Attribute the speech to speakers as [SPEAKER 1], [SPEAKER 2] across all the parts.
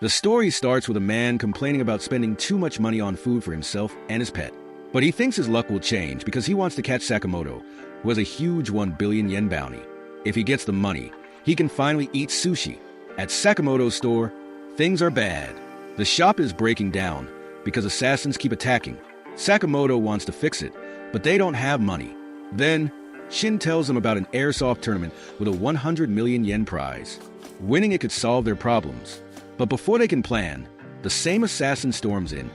[SPEAKER 1] The story starts with a man complaining about spending too much money on food for himself and his pet. But he thinks his luck will change because he wants to catch Sakamoto, who has a huge 1 billion yen bounty. If he gets the money, he can finally eat sushi. At Sakamoto's store, things are bad. The shop is breaking down because assassins keep attacking. Sakamoto wants to fix it, but they don't have money. Then, Shin tells them about an airsoft tournament with a 100 million yen prize. Winning it could solve their problems. But before they can plan, the same assassin storms in,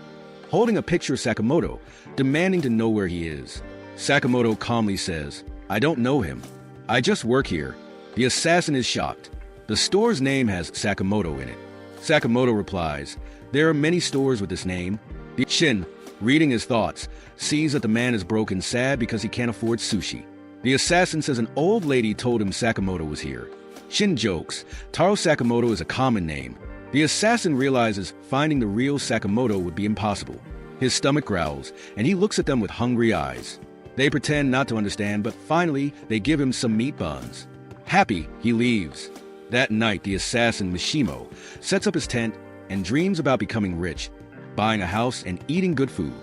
[SPEAKER 1] holding a picture of Sakamoto, demanding to know where he is. Sakamoto calmly says, "I don't know him. I just work here." The assassin is shocked. The store's name has Sakamoto in it. Sakamoto replies, "There are many stores with this name." Shin, reading his thoughts, sees that the man is broke and sad because he can't afford sushi. The assassin says an old lady told him Sakamoto was here. Shin jokes, Taro Sakamoto is a common name. The assassin realizes finding the real Sakamoto would be impossible. His stomach growls, and he looks at them with hungry eyes. They pretend not to understand, but finally, they give him some meat buns. Happy, he leaves. That night, the assassin, Mishimo, sets up his tent and dreams about becoming rich, buying a house and eating good food.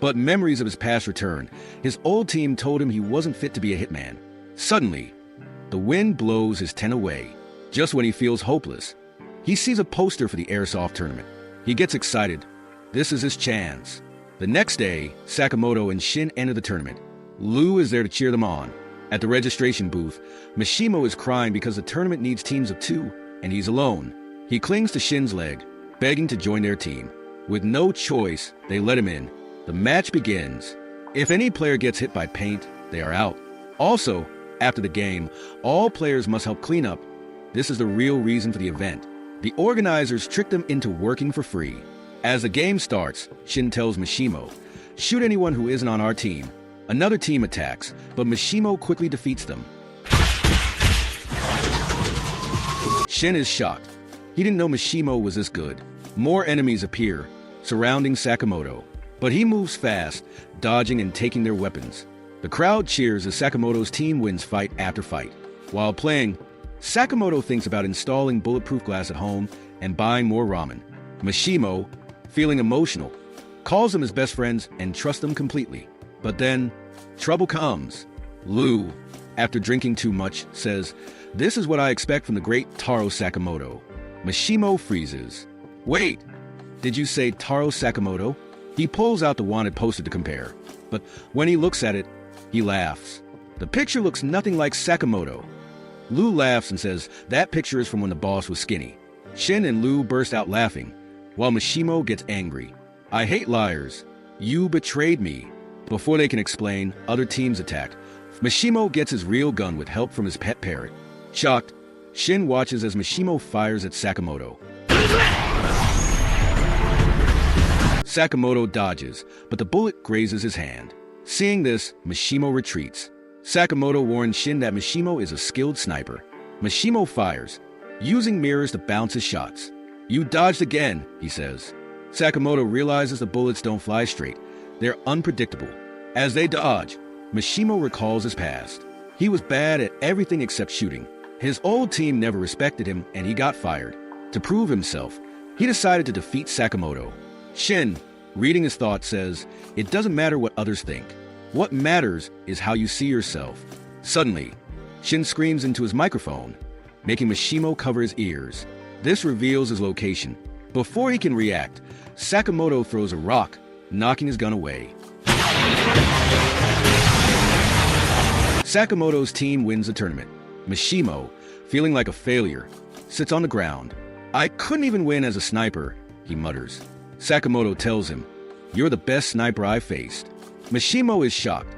[SPEAKER 1] But memories of his past return. His old team told him he wasn't fit to be a hitman. Suddenly, the wind blows his tent away. Just when he feels hopeless, he sees a poster for the airsoft tournament. He gets excited. This is his chance. The next day, Sakamoto and Shin enter the tournament. Lou is there to cheer them on. At the registration booth, Mishimo is crying because the tournament needs teams of 2, and he's alone. He clings to Shin's leg, begging to join their team. With no choice, they let him in. The match begins. If any player gets hit by paint, they are out. Also, after the game, all players must help clean up. This is the real reason for the event. The organizers trick them into working for free. As the game starts, Shin tells Mishimo, "Shoot anyone who isn't on our team." Another team attacks, but Mishimo quickly defeats them. Shin is shocked. He didn't know Mishimo was this good. More enemies appear, surrounding Sakamoto. But he moves fast, dodging and taking their weapons. The crowd cheers as Sakamoto's team wins fight after fight. While playing, Sakamoto thinks about installing bulletproof glass at home and buying more ramen. Mishimo, feeling emotional, calls them his best friends and trusts them completely. But then, trouble comes. Lou, after drinking too much, says, "This is what I expect from the great Taro Sakamoto." Mishimo freezes. "Wait, did you say Taro Sakamoto?" He pulls out the wanted poster to compare. But when he looks at it, he laughs. The picture looks nothing like Sakamoto. Lou laughs and says that picture is from when the boss was skinny. Shin and Lou burst out laughing, while Mishimo gets angry. "I hate liars. You betrayed me." Before they can explain, other teams attack. Mishimo gets his real gun with help from his pet parrot. Shocked, Shin watches as Mishimo fires at Sakamoto. Sakamoto dodges, but the bullet grazes his hand. Seeing this, Mishimo retreats. Sakamoto warns Shin that Mishimo is a skilled sniper. Mishimo fires, using mirrors to bounce his shots. "You dodged again," he says. Sakamoto realizes the bullets don't fly straight. They're unpredictable. As they dodge, Mishimo recalls his past. He was bad at everything except shooting. His old team never respected him, and he got fired. To prove himself, he decided to defeat Sakamoto. Shin, reading his thoughts, says, "It doesn't matter what others think. What matters is how you see yourself." Suddenly, Shin screams into his microphone, making Mishimo cover his ears. This reveals his location. Before he can react, Sakamoto throws a rock, knocking his gun away. Sakamoto's team wins the tournament. Mishimo, feeling like a failure, sits on the ground. "I couldn't even win as a sniper," he mutters. Sakamoto tells him, "You're the best sniper I've faced." Mishimo is shocked.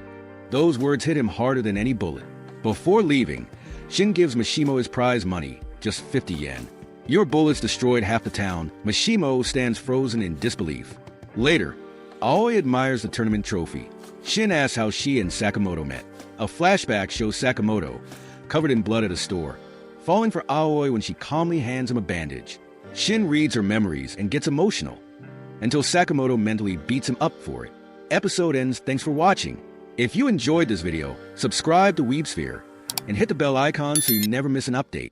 [SPEAKER 1] Those words hit him harder than any bullet. Before leaving, Shin gives Mishimo his prize money, just 50 yen. "Your bullets destroyed half the town." Mishimo stands frozen in disbelief. Later, Aoi admires the tournament trophy. Shin asks how she and Sakamoto met. A flashback shows Sakamoto, covered in blood at a store, falling for Aoi when she calmly hands him a bandage. Shin reads her memories and gets emotional, until Sakamoto mentally beats him up for it. Episode ends. Thanks for watching. If you enjoyed this video, subscribe to WeebSphere and hit the bell icon so you never miss an update.